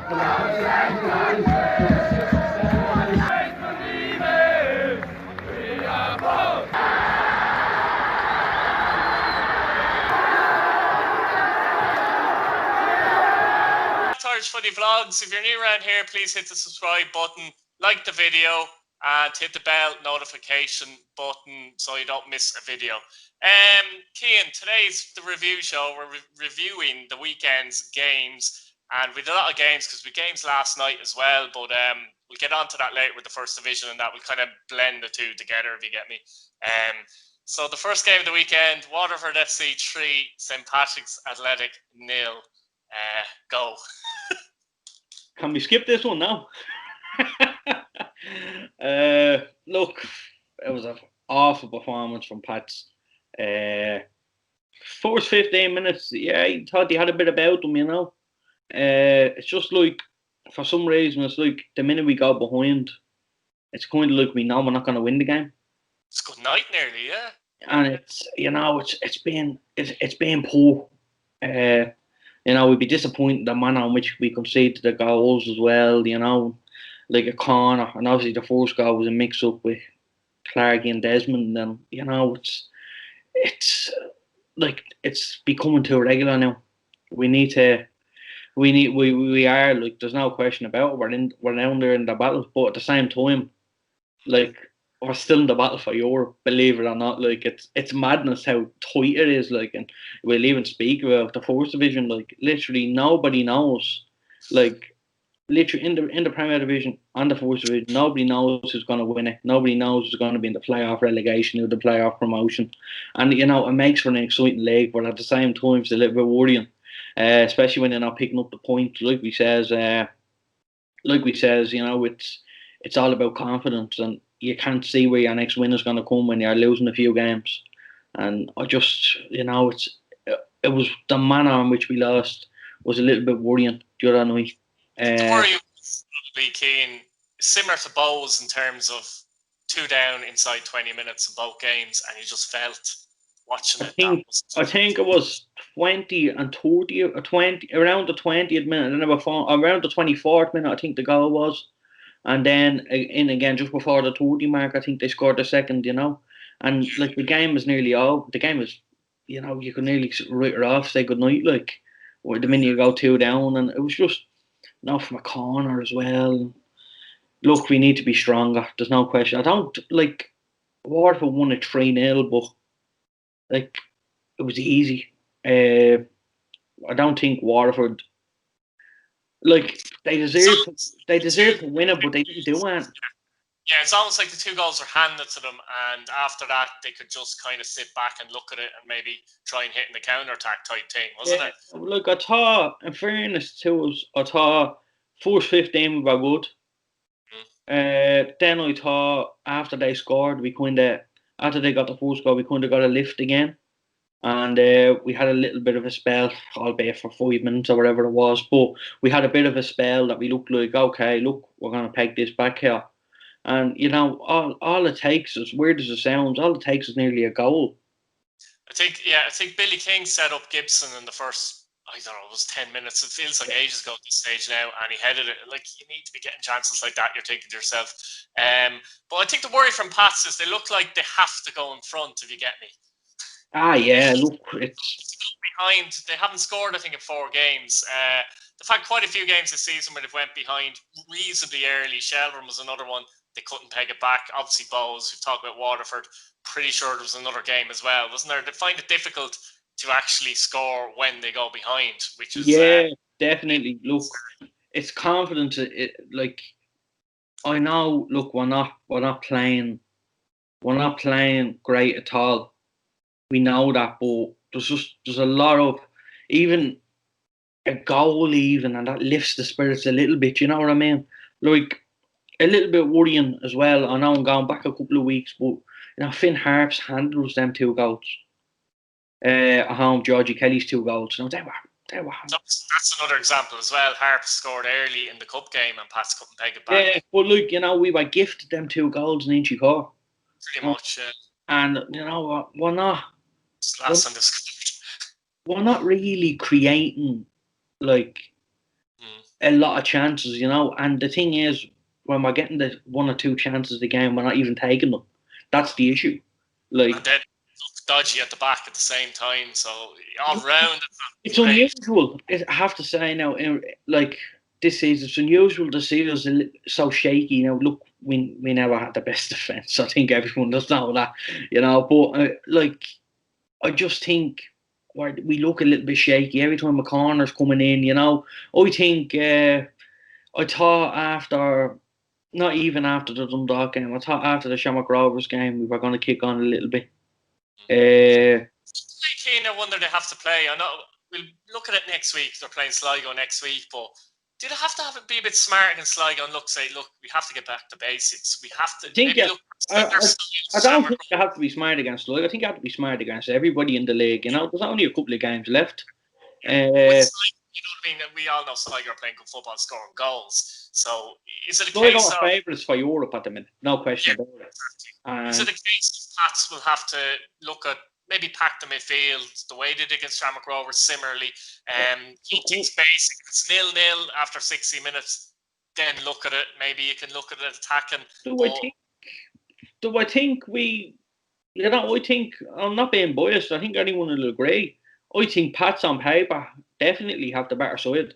Footy Vlogs. If you're new around here, please hit the subscribe button, like the video, and hit the bell notification button so you don't miss a video. Cian, today's the review show. We're reviewing the weekend's games, and we did a lot of games because we games last night as well, but we'll get on to that later with the first division, and that will kind of blend the two together, if you get me. So the first game of the weekend, Waterford FC 3, St. Patrick's Athletic 0. Go. Can we skip this one now? Look, it was an awful performance from Pats. First 15 minutes, yeah, I thought they had a bit about them, you know. It's just like, for some reason, it's like the minute we go behind, it's kind of like we know we're not going to win the game. It's good night nearly, yeah. And it's, you know, it's been poor. You know, we'd be disappointed the manner in which we conceded the goals as well, you know, like a corner. And obviously the first goal was a mix-up with Clarkie and Desmond. And, you know, it's like, it's becoming too regular now. We are, like, there's no question about it. We're down there in the battle. But at the same time, like, we're still in the battle for Europe, believe it or not. Like, it's madness how tight it is. Like, and we'll even speak about the first division. Like, literally nobody knows. Like, literally in the Premier Division and the first division, nobody knows who's going to win it. Nobody knows who's going to be in the playoff relegation or the playoff promotion. And, you know, it makes for an exciting league, but at the same time, it's a little bit worrying, especially when you're not picking up the points. Like we says, you know, it's all about confidence, and you can't see where your next win is going to come when you're losing a few games. And I just, you know, it was the manner in which we lost was a little bit worrying the other night. The worry was probably, Cian, similar to Bowes in terms of 2 down inside 20 minutes in both games, and you just felt watching it. I think it was 20 and 30 or 20 around the 20th minute, and then around the 24th minute, I think the goal was. And then in again just before the 30 mark, I think they scored the second, you know. And like the game was nearly over. The game was, you know, you could nearly write it off, say good night, like, or the minute you go 2 down, and it was just, you know, from a corner as well. Look, we need to be stronger. There's no question. I don't like Waterford won it 3-0, but like it was easy. I don't think Waterford, like, they deserve to win it, but they didn't do it. Yeah, it's almost like the 2 goals were handed to them, and after that they could just kind of sit back and look at it and maybe try and hit in the counter-attack type thing, wasn't it? Look, I thought, in fairness to us, I thought first 15 we were good. Then I thought after they scored, after they got the first goal, we kind of got a lift again. And we had a little bit of a spell, albeit for 5 minutes or whatever it was, but we had a bit of a spell that we looked like, okay, look, we're going to peg this back here. And, you know, all it takes, as weird as it sounds, all it takes is nearly a goal. I think Billy King set up Gibson in the first, I don't know, it was 10 minutes. It feels like ages ago at this stage now, and he headed it. Like, you need to be getting chances like that, you're thinking to yourself. But I think the worry from Pats is they look like they have to go in front, if you get me. Yeah, look, it's behind. They haven't scored, I think, in 4 games. They've had quite a few games this season where they've went behind reasonably early. Shelbourne was another one. They couldn't peg it back. Obviously, Bowes, we've talked about Waterford. Pretty sure there was another game as well, wasn't there? They find it difficult to actually score when they go behind, which is... Yeah, definitely. Look, it's confidence. Like, I know, look, we're not playing great at all. We know that, but there's a lot of, even a goal even, and that lifts the spirits a little bit, you know what I mean? Like, a little bit worrying as well. I know I'm going back a couple of weeks, but, you know, Finn Harps handles them 2 goals. At home, Georgie Kelly's 2 goals. No, they were. That's another example as well. Harps scored early in the cup game and Pats couldn't peg it back. Yeah, but look, you know, we were gifted them 2 goals in Inchy Cork. Pretty much, yeah. And, you know what, we're not we're not really creating, like, a lot of chances, And the thing is, when we're getting the one or two chances a game, we're not even taking them. That's the issue. Like, and then look dodgy at the back at the same time. So all round, it's it's not great. unusual. I have to say now, like this season, it's unusual to see us so shaky. Look, we never had the best defense. I think everyone does know that, But like, I just think we look a little bit shaky every time a corner's coming in. I think I thought after. Not even after the Dundalk game. I thought after the Shamrock Rovers game we were going to kick on a little bit. I wonder they have to play. I know we'll look at it next week. They're playing Sligo next week, but do they have to be a bit smart against Sligo and look, we have to get back to basics. We have to maybe look. I don't think you have to be smart against Sligo. I think you have to be smart against everybody in the league. There's only a couple of games left. Sligo, we all know Sligo are playing good football, scoring goals. So is it a Sligo case are favourites for Europe at the minute? No question about it. Exactly. Is it a case Pats will have to look at maybe pack the midfield the way they did against Shamrock Rovers similarly? Keep things basic. It's 0-0 after 60 minutes. Then look at it. Maybe you can look at it attacking. Do I think we? I think I'm not being biased. I think anyone will agree. I think Pats on paper definitely have the better side.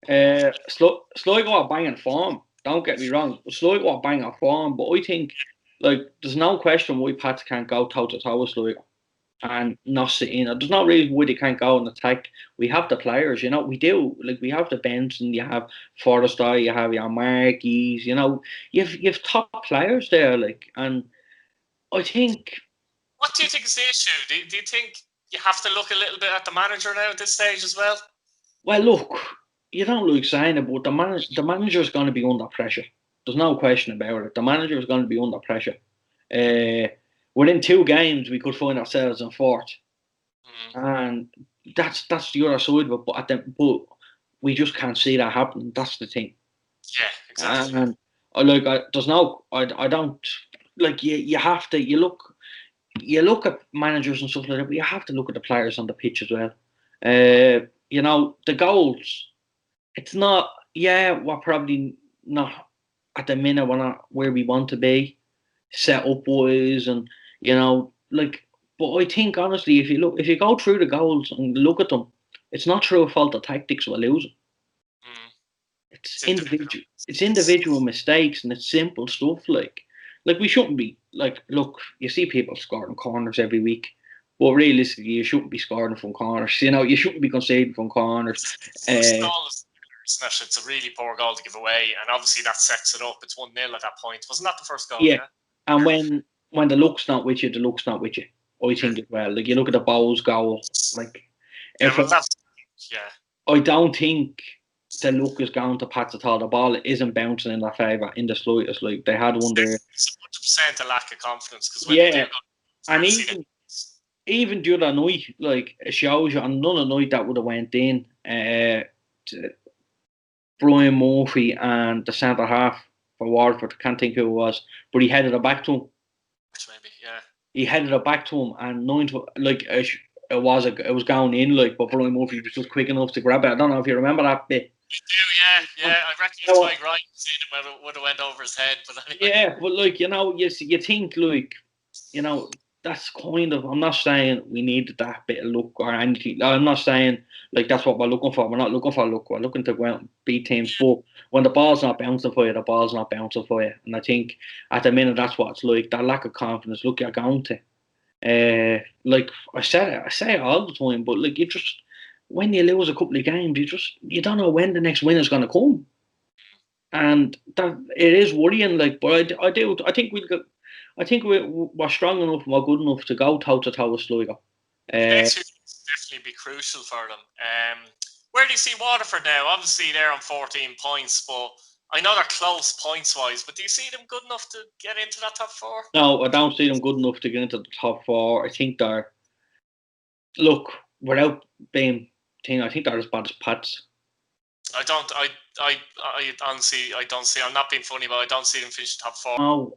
Sligo are banging form. Don't get me wrong. Sligo are banging form, but I think there's no question why Pats can't go toe to toe with Sligo and not sit in. There's no reason why they can't go and attack. We have the players, we do. We have the Benson, you have Forrester, you have your Markies, you've top players there, and I think. What do you think is the issue? Do you think you have to look a little bit at the manager now at this stage as well? Well, look, you don't like saying it, but the manager is going to be under pressure. There's no question about it. The manager is going to be under pressure. Within 2 games, we could find ourselves in fourth, and that's the other side of it. But we just can't see that happening. That's the thing. Yeah, exactly. And I don't you have to look at managers and stuff like that, but you have to look at the players on the pitch as well. The goals. It's not. Yeah, we're probably not at the minute. We're not where we want to be, set up wise, and But I think honestly, if you go through the goals and look at them, it's not through a fault of tactics we're losing. It's individual mistakes, and it's simple stuff like we shouldn't be look. You see people scoring corners every week. But realistically, you shouldn't be scoring from corners. You shouldn't be conceding from corners. It's a really poor goal to give away, and obviously that sets it up. It's 1-0 at that point. Wasn't that the first goal? Yeah. And when the luck's not with you, the luck's not with you. I think as well. You look at the Bowles goal. I don't think the luck is going to Pats at all. The ball isn't bouncing in their favour in the slightest. They had one there. It's 100% a lack of confidence because when they do go, and even the other night, it shows you on another night that would have went in. Brian Murphy and the centre half for Waterford, can't think who it was, but he headed it back to him. Maybe, yeah. He headed it back to him, and it was going in, but Brian Murphy was just quick enough to grab it. I don't know if you remember that bit. You do, yeah. I reckon it's Mike Ryan would have went over his head, but anyway. Yeah, but you think that's kind of. I'm not saying we needed that bit of luck or anything. I'm not saying that's what we're looking for. We're not looking for luck. We're looking to go out and beat teams. But when the ball's not bouncing for you, the ball's not bouncing for you. And I think at the minute that's what it's like. That lack of confidence. Look, you're going to. I say it all the time, but you just when you lose a couple of games, you don't know when the next win is going to come. And that it is worrying. But I think we're strong enough and we're good enough to go toe to toe with Sligo. Next week will definitely be crucial for them. Where do you see Waterford now? Obviously, they're on 14 points, but I know they're close points wise. But do you see them good enough to get into that top 4? No, I don't see them good enough to get into the top 4. I think they're without being I think they're as bad as Pats. I honestly don't see. I'm not being funny, but I don't see them finish top 4. No,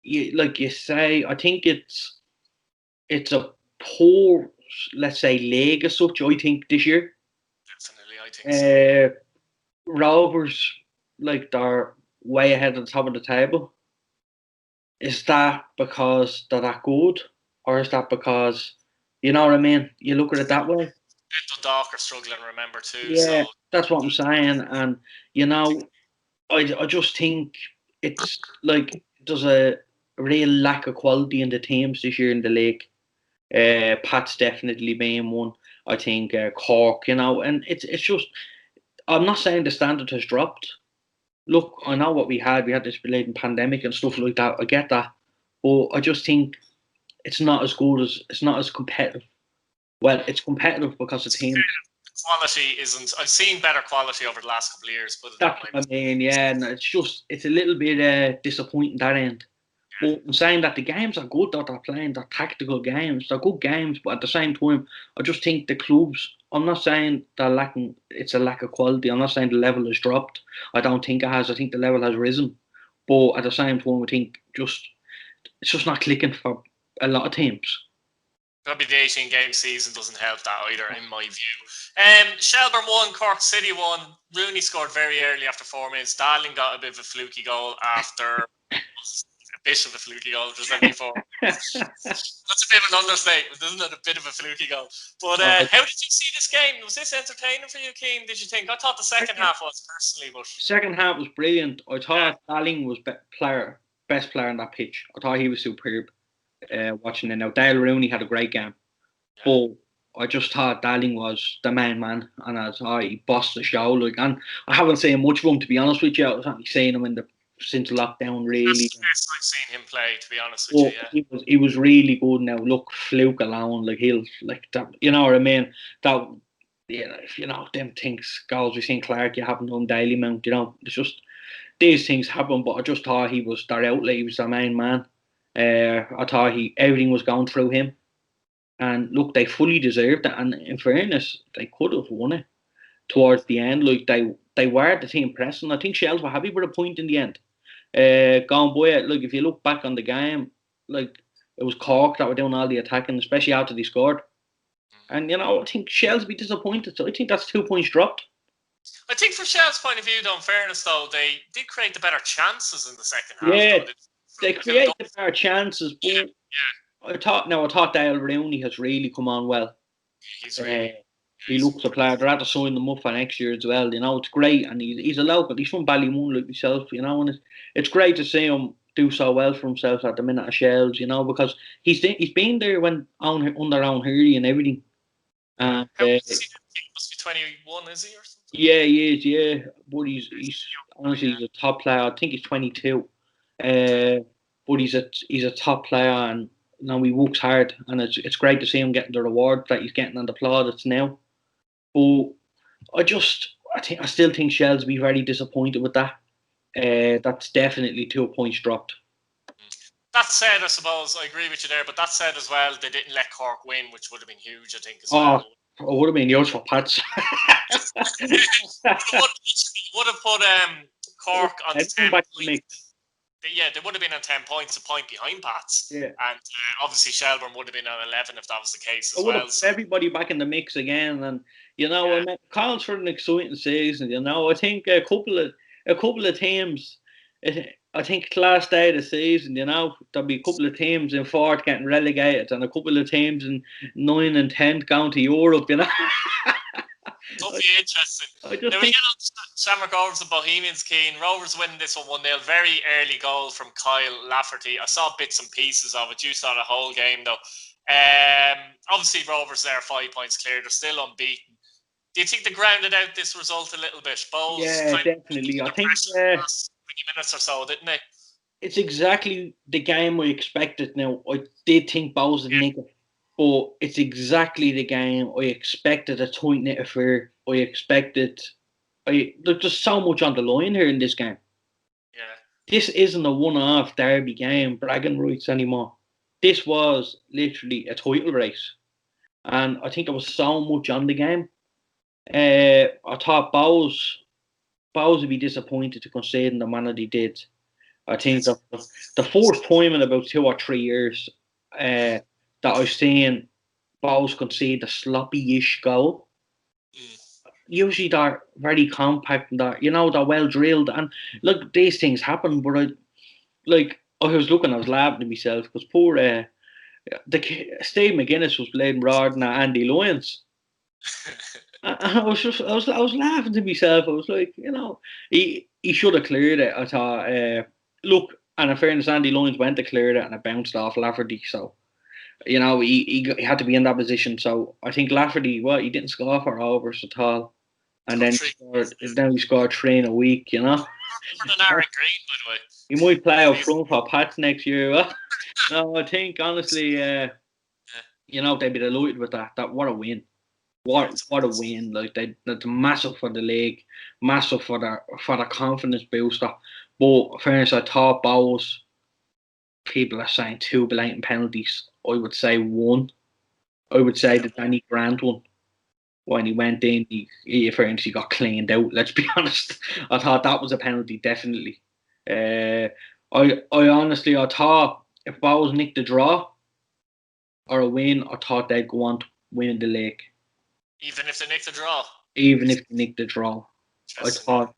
you say, I think it's a poor, let's say, league as such. I think this year. Definitely, I think so. Rovers, like, they're way ahead of the top of the table. Is that because they're that good, or is that because, you know what I mean? You look at it that way. Dundalk are struggling, remember, too. So Yeah, that's what I'm saying. And you know, I just think it's like there's a real lack of quality in the teams this year in the league. Pat's definitely being one. I think Cork, and it's just, I'm not saying the standard has dropped. Look, I know what we had. We had this blatant pandemic and stuff like that. I get that, but I just think it's not as competitive. Well, it's competitive because the teams. quality isn't. I've seen better quality over the last couple of years, put it that That's way. what I mean, yeah, and it's a little bit disappointing that end. But I'm saying that the games are good that they're playing, they're tactical games, they're good games, but at the same time, I just think the clubs, I'm not saying they're lacking, it's a lack of quality, I'm not saying the level has dropped. I don't think it has, I think the level has risen. But at the same time, I think it's just not clicking for a lot of teams. Probably the 18-game season doesn't help that either, in my view. Shelbourne won, Cork City won. Rooney scored very early after 4 minutes. Darling got a bit of a fluky goal after a bit of a fluky goal after 74. That's a bit of an understatement, isn't it? A bit of a fluky goal. But how did you see this game? Was this entertaining for you, Keane? Did you think? I thought the second half was, personally, but Second half was brilliant. I thought Darling was best player on that pitch. I thought he was superb. Watching it now, Dale Rooney had a great game, but I just thought Darling was the main man, and I thought he bossed the show. Like, and I haven't seen much of him, to be honest with you. I was only seeing him since lockdown, really. that's the best I've seen him play, to be honest with you. But he was really good. Now look, fluke alone, like he'll like that. You know what I mean? That, them things, goals we seen Clark, you haven't done daily mount. It's just these things happen. But I just thought he was their outlet. He was their main man. I thought everything was going through him. And look, they fully deserved it. And in fairness, they could have won it towards the end. Like, they were the team pressing. I think Shells were happy with a point in the end. Going by it, like, if you look back on the game, like, it was Cork that were doing all the attacking, especially after they scored. And I think Shells will be disappointed. So I think that's 2 points dropped. I think from Shell's point of view, though, in fairness, though, they did create the better chances in the second half. Yeah, Though. they created better chances, but I thought Dale Rooney has really come on well. He's really. He looks a player. They're at to sign them up for next year as well. It's great, and he's a local. He's from Ballymun like myself. And it's great to see him do so well for himself at the minute of Shells. Because he's been there when under Owen Hurley and everything. And How old is he? He must be 21, is he, or something? yeah, he is. Yeah, but he's honestly he's a top player. I think he's 22. But he's a top player, and he works hard, and it's great to see him getting the reward that he's getting and the plaudits now. But I still think Shell's will be very disappointed with that. That's definitely 2 points dropped. That said, I suppose I agree with you there. But that said as well, they didn't let Cork win, which would have been huge, I think, as well. It would have been yours for Pats. would have put Cork on 10 points. Yeah, they would have been on 10 points, a point behind Pats. Yeah. And obviously Shelbourne would have been on 11 if that was the case as well. Have put everybody back in the mix again, and I mean, calls for an exciting season. I think a couple of teams. I think last day of the season, there'll be a couple of teams in fourth getting relegated, and a couple of teams in 9 and 10 going to Europe. It'll be interesting. Now we get on Shamrock Rovers and Bohemians, Keane. Rovers winning this one 1-0. Very early goal from Kyle Lafferty. I saw bits and pieces of it. You saw the whole game though. Obviously Rovers there 5 points clear. They're still unbeaten. Do you think they grounded out this result a little bit? Bowles definitely. I think last 20 minutes or so, didn't they? It's exactly the game we expected. Now, I did think Bowles would nick it. But it's exactly the game I expected, a tight knit affair. There's just so much on the line here in this game. Yeah. This isn't a one-off derby game, bragging rights anymore. This was literally a title race. And I think there was so much on the game. I thought Bowles would be disappointed to concede in the manner they did. I think the first time in about 2 or 3 years that I've seen Bowles concede a sloppy-ish goal. usually they're very compact and they're well drilled. And look, these things happen. But I was laughing to myself because poor Steve McGuinness was playing broad than Andy Lyons. And I was laughing to myself. I was like, he should have cleared it. I thought, look, and in fairness, Andy Lyons went to clear it and it bounced off Lafferty. So, he had to be in that position. So I think Lafferty, he didn't score for Rovers at all. And then he scored 3 in a week, More than Aaron Green, by the way. He might play up front for Pats next year. No, I think honestly, they'd be delighted with that. What a win! What a win! Like that's massive for the league, massive for the confidence booster. But fairness, I thought Bowes, people are saying 2 blatant penalties. I would say 1. I would say the Danny Grant one. When he went in, he got cleaned out. Let's be honest. I thought that was a penalty, definitely. I honestly, I thought if Bowes nicked a draw or a win, I thought they'd go on to win the league. Even if they nicked a draw? Even if they nicked a draw. I thought...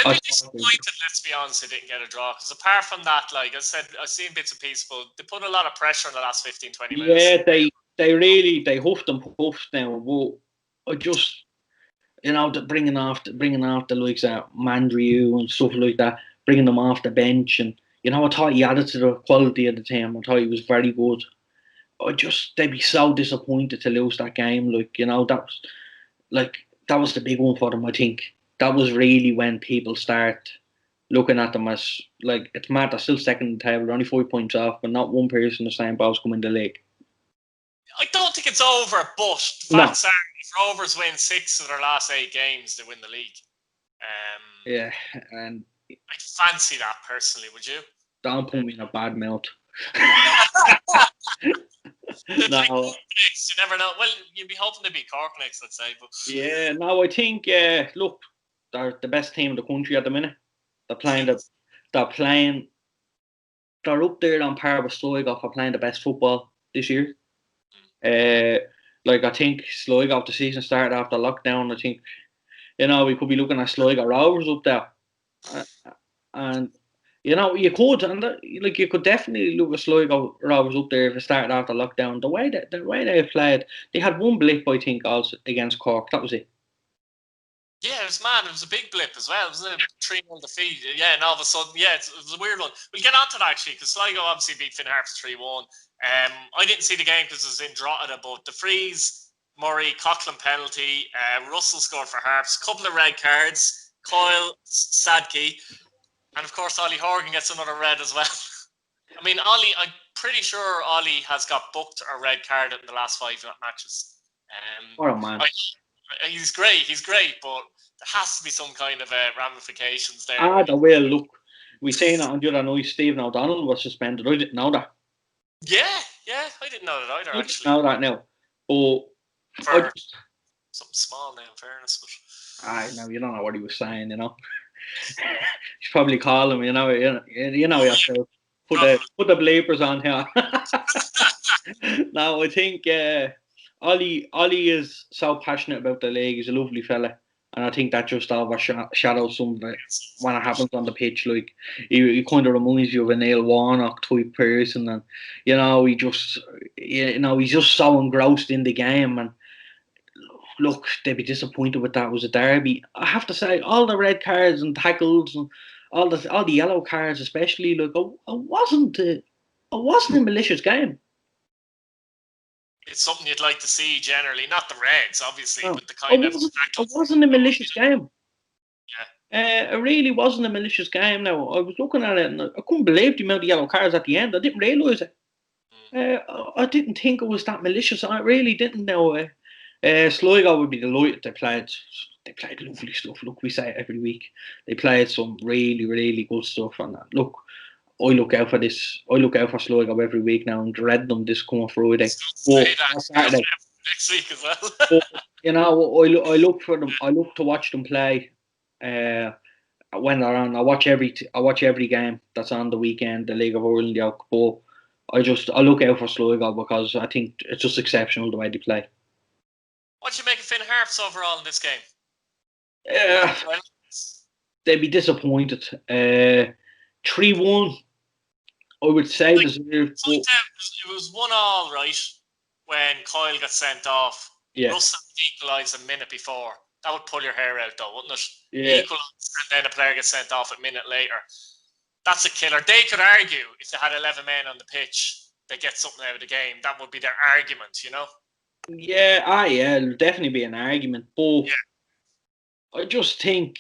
They'd be disappointed, let's be honest, they didn't get a draw. Because apart from that, like I said, I've seen bits and pieces, but they put a lot of pressure in the last 15, 20 minutes. Yeah, they huffed and puffed now. But I just... bringing off the likes of Mandrew and stuff like that, bringing them off the bench, and I thought he added to the quality of the team. I thought he was very good. They'd be so disappointed to lose that game. That was the big one for them. I think that was really when people start looking at them as it's mad. They're still second in the table, they're only 5 points off, but not one person the same balls come in the league. I don't think it's over, but facts are, if Rovers win 6 of their last 8 games, they win the league. Yeah, and I'd fancy that personally, would you? Don't put me in a bad mood. No. You never know. Well, you'd be hoping to beat Cork next, let's say. But yeah, no, I think look, they're the best team in the country at the minute. They're up there on par with Sligo for playing the best football this year. I think Sligo, the season started after lockdown. I think we could be looking at Sligo Rovers up there, and you could, and you could definitely look at Sligo Rovers up there if it started after lockdown. The way they played, they had one blip, I think, also against Cork. That was it. Yeah, it was mad. It was a big blip as well, wasn't it? 3-0 defeat. Yeah, and all of a sudden, it was a weird one. We'll get on to that actually, because Sligo obviously beat Harps 3-1. I didn't see the game because it was in Drogheda, but the freeze, Murray, Coughlin penalty, Russell scored for Harps, couple of red cards, Coyle, Sadke, and of course Ollie Horgan gets another red as well. I mean, Ollie, I'm pretty sure Ollie has got booked a red card in the last 5 matches. What a man. He's great, but there has to be some kind of ramifications there. There will. Look, we saying that on the other night, Stephen O'Donnell was suspended. I didn't know that. Yeah, I didn't know that either, actually. I didn't know that now. But for something small now, in fairness. But no, you don't know what he was saying, He's probably call him, you have to put the bleepers on here. No, I think Ollie is so passionate about the league. He's a lovely fella, and I think that just overshadows some of it when it happens on the pitch. Like he kind of reminds you of a Neil Warnock type person, and he's just so engrossed in the game. And look, they'd be disappointed with that. It was a derby. I have to say, all the red cards and tackles and all the yellow cards, especially, it wasn't a malicious game. It's something you'd like to see generally, not the Reds, obviously, but the kind of tackles. It wasn't a malicious game. Yeah. It really wasn't a malicious game. Now, I was looking at it and I couldn't believe the amount of yellow cards at the end. I didn't realise it. I didn't think it was that malicious. I really didn't know. Sligo would be delighted. They played lovely stuff. Look, we say it every week. They played some really, really good stuff. And look, I look out for this. I look out for Sligo every week now and dread them this coming Friday. Saturday. Next week as well. But, I look for them. I look to watch them play. When they're on, I watch every game that's on the weekend, the League of Ireland, but I look out for Sligo because I think it's just exceptional the way they play. What do you make of Harps overall in this game? Well, They'd be disappointed. 3-1, I would say like, deserved, but it was 1-1, right? When Kyle got sent off, yeah, Russell equalised a minute before. That would pull your hair out, though, wouldn't it? yeah, Equalised, and then a player gets sent off a minute later. That's a killer. They could argue if they had 11 men on the pitch, they get something out of the game. That would be their argument, you know? yeah, it'll definitely be an argument, but Yeah. I just think,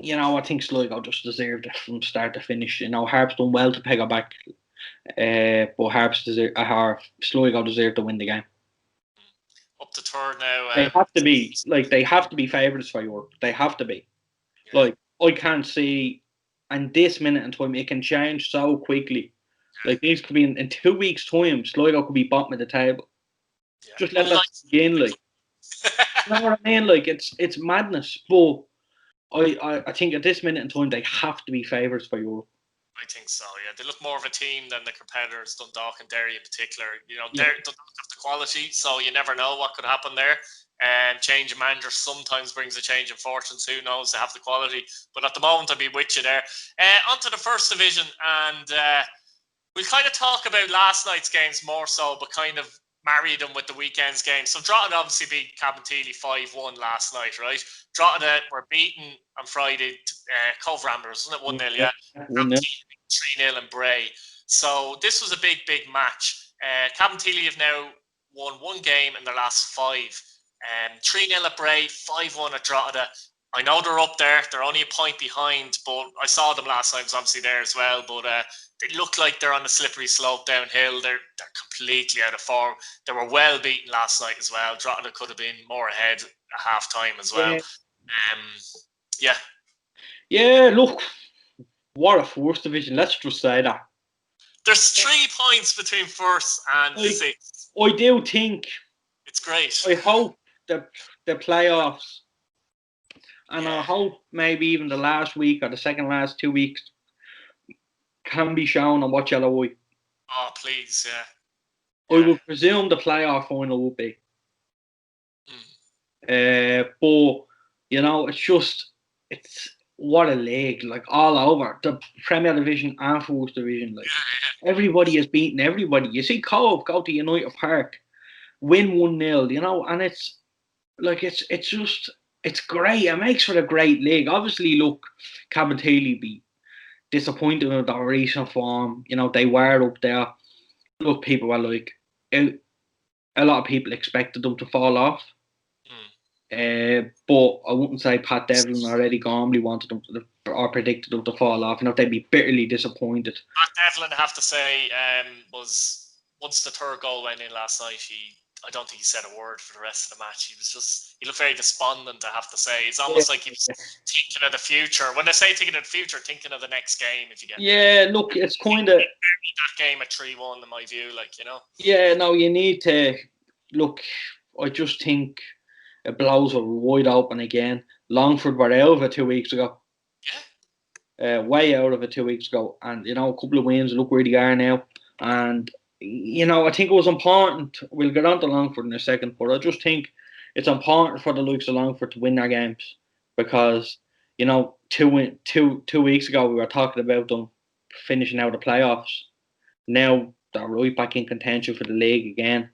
I think Sligo just deserved it from start to finish. Harps done well to peg it back, but Sligo deserved to win the game. Up to third now. They have to be favourites for Europe. They have to be. Yeah. Like, I can't see, and this minute in time, it can change so quickly. Like, these could be in 2 weeks' time, Sligo could be bottom of the table. Yeah. Just let that begin, like. You know what I mean? Like, it's madness. But I think at this minute in time, they have to be favourites for Europe. I think so, yeah. They look more of a team than the competitors, Dundalk and Derry in particular. Yeah. Dundalk have the quality, so you never know what could happen there. And change of manager sometimes brings a change in fortunes. Who knows? They have the quality. But at the moment, I'll be with you there. On to the first division, and we'll kind of talk about last night's games more so, but kind of marry them with the weekend's games. So Drogheda obviously beat Cabinteely 5-1 last night, right? Drogheda were beaten on Friday. Cove Ramblers, wasn't it 1-0? Yeah. 3-0 in Bray. So this was a big, big match. Cabinteely have now won one game in their last five. 3-0 at Bray, 5-1 at Drogheda. I know they're up there. They're only a point behind, but I saw them last time. I was obviously there as well. But they look like they're on a slippery slope downhill. They're completely out of form. They were well beaten last night as well. Drogheda could have been more ahead at half time as well. Yeah. Yeah, look, what a fourth division. Let's just say that. There's 3 points between first and sixth. I do think it's great. I hope the playoffs, and I hope maybe even the last week or the second last 2 weeks can be shown on What Yellow White. Oh, please, I would presume the playoff final would be. But it's what a league, like all over the Premier Division and Fourth Division. Like everybody is beating everybody. You see Cove go to United Park, win 1-0, and it's like it's great. It makes for a great league. Obviously, look, Cabinteely be disappointed with their recent form. They were up there. Look, people were like, a lot of people expected them to fall off. But I wouldn't say Pat Devlin or Eddie Gormley wanted them or predicted them to fall off. They'd be bitterly disappointed. Pat Devlin, I have to say, was once the third goal went in last night, I don't think he said a word for the rest of the match. He looked very despondent, I have to say. It's almost like he was thinking of the future. When I say thinking of the future, thinking of the next game, if you get me. Look, it's kind of that game at 3-1 in my view, Yeah, no, you need to look. I just think it blows are wide open again. Longford were out of it 2 weeks ago. Way out of it 2 weeks ago, and a couple of wins. Look where they are now, and I think it was important. We'll get on to Longford in a second, but I just think it's important for the likes of Longford to win their games because 2 weeks ago we were talking about them finishing out the playoffs. Now they're right back in contention for the league again,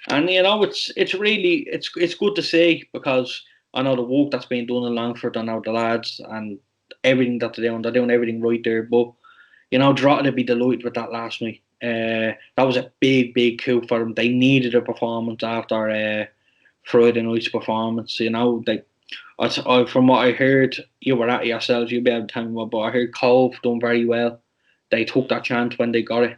and it's really good to see because I know the work that's been done in Longford. I know the lads and everything that they're doing everything right there. But Drogheda be delighted with that last night. That was a big coup for them. They needed a performance after Friday night's performance. From what I heard, you were at it yourselves. You'll be able to tell me what, but I heard Cove done very well. They took that chance when they got it.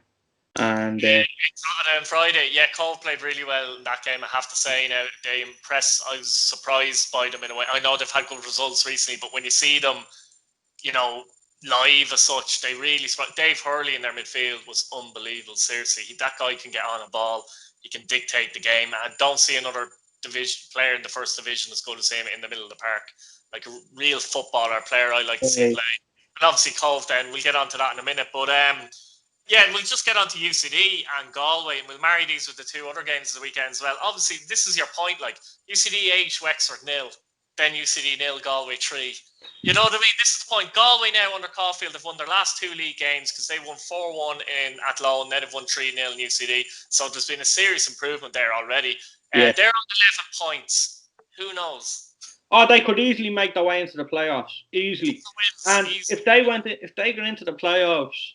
And on Friday, Cole played really well in that game. I have to say, they impressed. I was surprised by them in a way. I know they've had good results recently, but when you see them, live as such, they really. Dave Hurley in their midfield was unbelievable. Seriously, that guy can get on a ball. He can dictate the game. I don't see another division player in the first division as good as him in the middle of the park. Like a real footballer player, I like to see play. And obviously Cove. Then we'll get on to that in a minute, but we'll just get on to UCD and Galway, and we'll marry these with the two other games of the weekend as well. Obviously, this is your point. Like UCD H Wexford 0. then UCD 0, Galway 3. You know what I mean? This is the point. Galway now under Caulfield have won their last 2 league games because they won 4-1 in Athlone, then they've won 3-0 in UCD. So there's been a serious improvement there already. Yeah. They're on 11 points. Who knows? Oh, they could easily make their way into the playoffs. Easily. And if they got into the playoffs,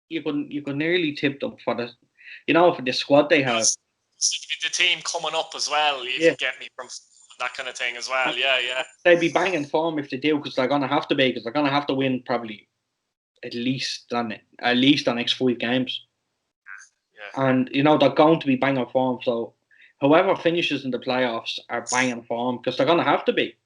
you could nearly tip them for the, for the squad they have. The team coming up as well, if you get me, from that kind of thing as well. Yeah. They'd be banging form if they do, because they're gonna have to be, because they're gonna have to win probably at least the next 5 games. Yeah. And they're going to be banging form. So whoever finishes in the playoffs are banging form, because they're gonna have to be.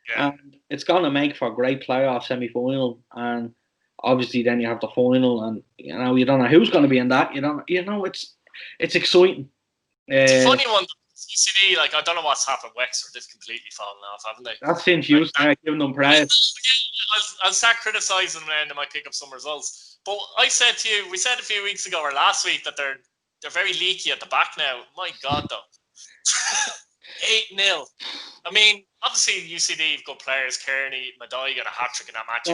Yeah. And it's gonna make for a great playoff semi-final, and obviously then you have the final, and you don't know who's gonna be in that. It's exciting. It's a funny one. UCD, I don't know what's happened. Wexford, they've completely fallen off, haven't they? That's since you started giving them praise. I'll start criticising them and they might pick up some results. But I said to you, we said a few weeks ago or last week that they're very leaky at the back now. My God, though. 8-0. I mean, obviously UCD have good players. Kearney, Madai got a hat-trick in that match.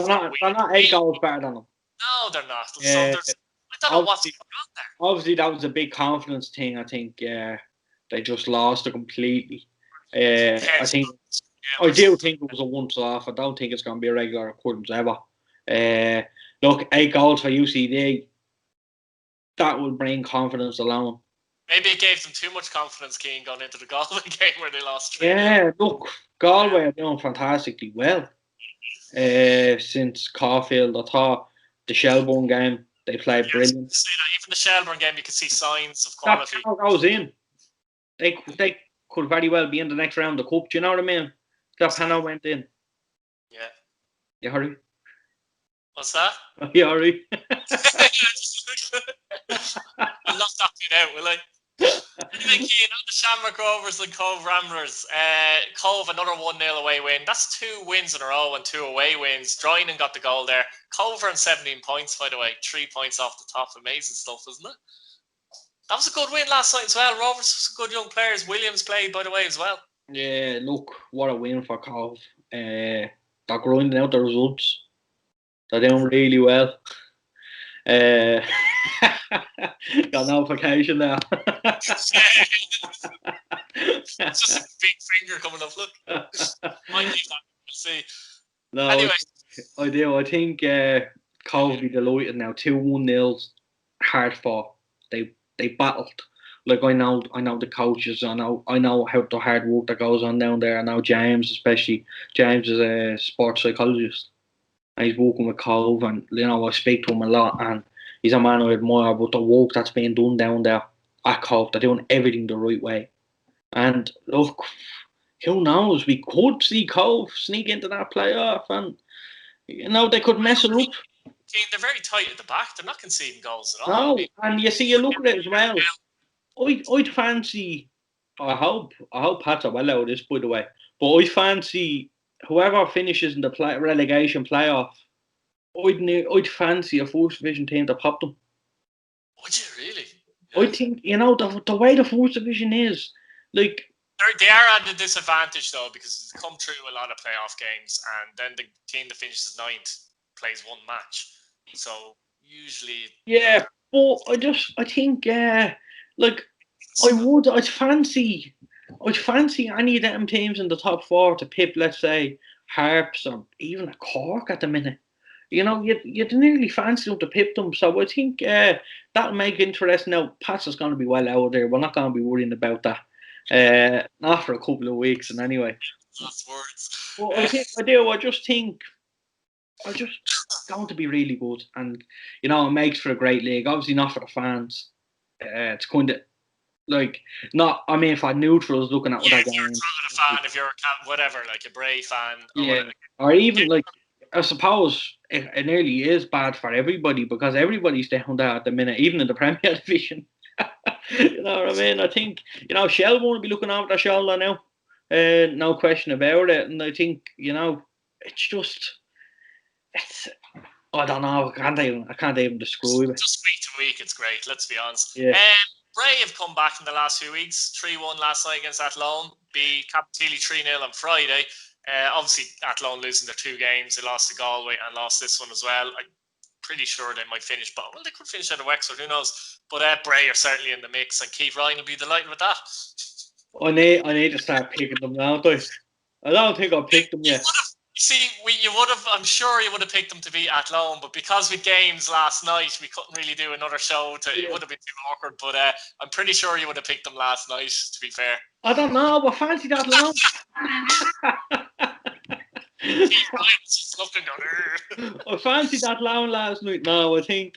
They're not 8 goals better than them. No, they're not. So I don't know what's going on there. Obviously, that was a big confidence thing. I think they just lost it completely. I do think it was a once-off. I don't think it's going to be a regular occurrence ever. Look, 8 goals for UCD, that will bring confidence alone. Maybe it gave them too much confidence, Keane, going into the Galway game where they lost 3-0. Yeah, look, Galway are doing fantastically well. Since Caulfield, I thought the Shelbourne game, they played brilliant. Even the Shelbourne game, you could see signs of quality. That goes in. They could very well be in the next round of the cup. Do you know what I mean? That panel went in. Yeah. You hurry? What's that? You hurry? I'll knock that bit out, will I? Anyway, Keane, on the Shamrock Rovers and Cove Ramblers. Cove, another 1-0 away win. That's 2 wins in a row and 2 away wins. Droynan got the goal there. Cove on 17 points, by the way. 3 points off the top. Amazing stuff, isn't it? That was a good win last night as well. Rovers have some good young players. Williams played, by the way, as well. Yeah, look, what a win for Cove. They're grinding out the results. They're doing really well. Got no notification there. It's just a big finger coming up. Look, might need that. We'll see. No, anyway, I do. I think Cove will be delighted now. 2-1 hard fought. They battled. Like I know the coaches. I know how the hard work that goes on down there. I know James, especially. James is a sports psychologist. And he's working with Cove, and I speak to him a lot, and he's a man I admire. But the work that's being done down there at Cove, they're doing everything the right way. And look, who knows? We could see Cove sneak into that playoff, and they could mess it up. They're very tight at the back. They're not conceding goals at all. No, and you look at it as well. I'd fancy. I hope Pats are well out of this, by the way. But I'd fancy whoever finishes in the relegation playoff. I'd fancy a first division team to pop them. Would you really? I think the way the first division is, like. They are at a disadvantage though, because they come through a lot of playoff games, and then the team that finishes 9th plays 1 match. So usually. Yeah, but I think I'd fancy any of them teams in the top 4 to pip, let's say, Harps or even a Cork at the minute. You'd nearly fancy them to pip them. So I think that'll make it interesting. Now, Pats is going to be well out of there. We're not going to be worrying about that. Not for a couple of weeks, and anyway. Last words. Well, I just think it's going to be really good, and it makes for a great league. Obviously, not for the fans. It's kind of for neutrals looking at other games. If you're a fan, if you're a Bray fan, or even I suppose it nearly is bad for everybody, because everybody's down there at the minute, even in the Premier Division. You know what I mean? I think Shelbourne will be looking over their shoulder now, no question about it. And I think it's just I don't know. I can't even describe it. Just week to week, it's great. Let's be honest. Yeah. Bray have come back in the last few weeks. 3-1 last night against Athlone. Beat Capitili 3-0 on Friday. Obviously, Athlone losing their 2 games. They lost to Galway and lost this one as well. I'm pretty sure they might finish, but they could finish out of Wexford, who knows? But Bray are certainly in the mix, and Keith Ryan will be delighted with that. I need to start picking them now. I don't think I've picked them yet. You would have. I'm sure you would have picked them to beat Athlone, but because we games last night, we couldn't really do another show. It would have been too awkward. But I'm pretty sure you would have picked them last night. To be fair, I don't know. I fancy that Athlone. I fancied Athlone last night. No, I think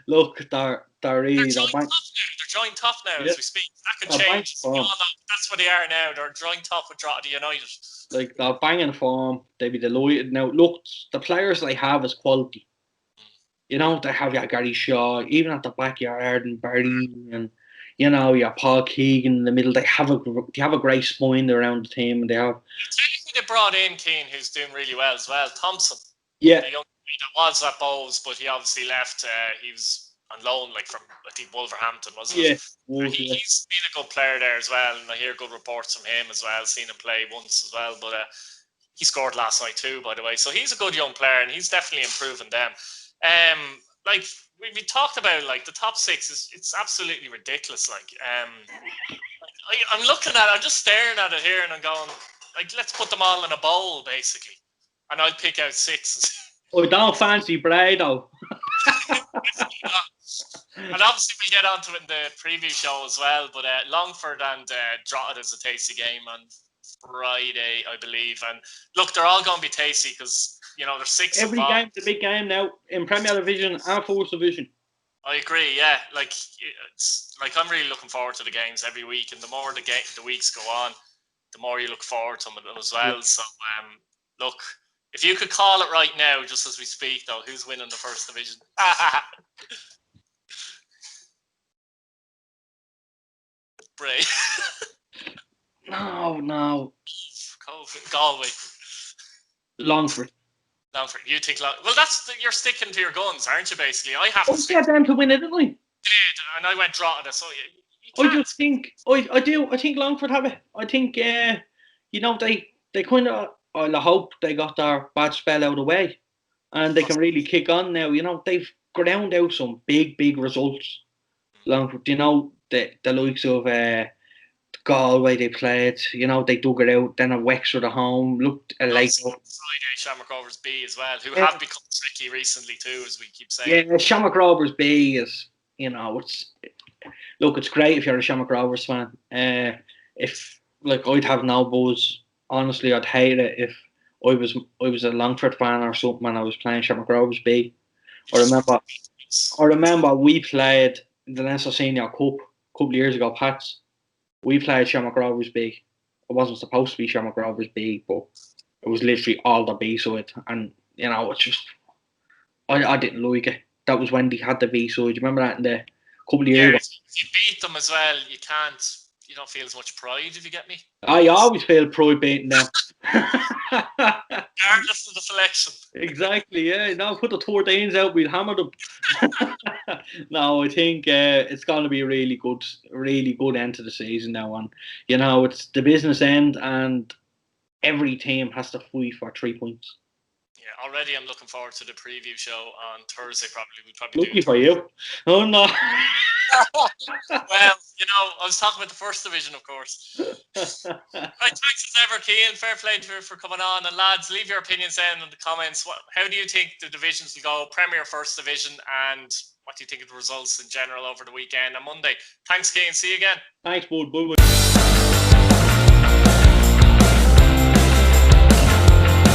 look, they're really they're joint top now as we speak. That could change. That's what they are now. They're joint top with Drogheda United. Like, they're banging form. They'd be delighted. Now, look, the players they have is quality. You know, they have your Gary Shaw, even at the back, your Arden Barry, and you know, your Paul Keegan in the middle. They have a great spine around the team, and they have. They brought in Keane, who's doing really well as well. Thompson, yeah, the young that was at Bowes, but he obviously left. He was on loan, like from I think Wolverhampton, wasn't it? He's been a good player there as well, and I hear good reports from him as well. Seen him play once as well, but he scored last night too, by the way. So he's a good young player, and he's definitely improving them. Like we talked about, like the top 6 it's absolutely ridiculous. Like I'm looking at it, I'm just staring at it here, and I'm going, like, let's put them all in a bowl basically, and I'll pick out 6. I don't fancy Bray though. And obviously we'll get onto it in the preview show as well. But Longford and Drogheda is a tasty game on Friday, I believe. And look, they're all going to be tasty because, you know, there's 6 Every involved. game's a big game now in Premier Division and Fourth Division. I agree, yeah. Like, it's like I'm really looking forward to the games every week, and the more the weeks go on, the more you look forward to them as well. Yeah. So, look, if you could call it right now, just as we speak, though, who's winning the First Division? Bray. No. Galway. Longford. You think well, you're sticking to your guns, aren't you? Basically, I have to. Get them to win it, didn't I? Did, and I went Drogheda, so I just think I do. I think Longford have it. I think you know, they kind of. I hope they got their bad spell out of the way, and they can really kick on now. You know, they've ground out some big results. Longford, you know, the likes of Galway they played, you know, they dug it out. Then at Wexford at home, looked like Friday, Shamrock Rovers B as well, who have become tricky recently too, as we keep saying. Yeah, Shamrock Rovers B is, you know, it's great if you're a Shamrock Rovers fan. If like I'd have no buzz, honestly, I'd hate it if I was a Longford fan or something and I was playing Shamrock Rovers B. I remember we played the Leinster Senior Cup a couple of years ago, Pats. We played Shamrock Rovers B. It wasn't supposed to be Shamrock Rovers B, but it was literally all the B side. And, you know, it's just, I didn't like it. That was when they had the B side. Do you remember that in the couple of years ago? If you beat them as well, you don't feel as much pride, if you get me. I always feel pride beating them. Regardless of the selection. Exactly, yeah. Now put the 13s out, we'll hammer them. No, I think it's going to be a really good end to the season now. And, you know, it's the business end and every team has to fight for 3 points. Yeah, already I'm looking forward to the preview show on Thursday. Lucky for you. Oh, no. Well, you know, I was talking about the First Division, of course. Right, thanks as ever, Cian. Fair play to you for coming on. And lads, leave your opinions down in the comments. How do you think the divisions will go? Premier, First Division, and what do you think of the results in general over the weekend on Monday? Thanks, Cian. See you again. Thanks, bud. Bye.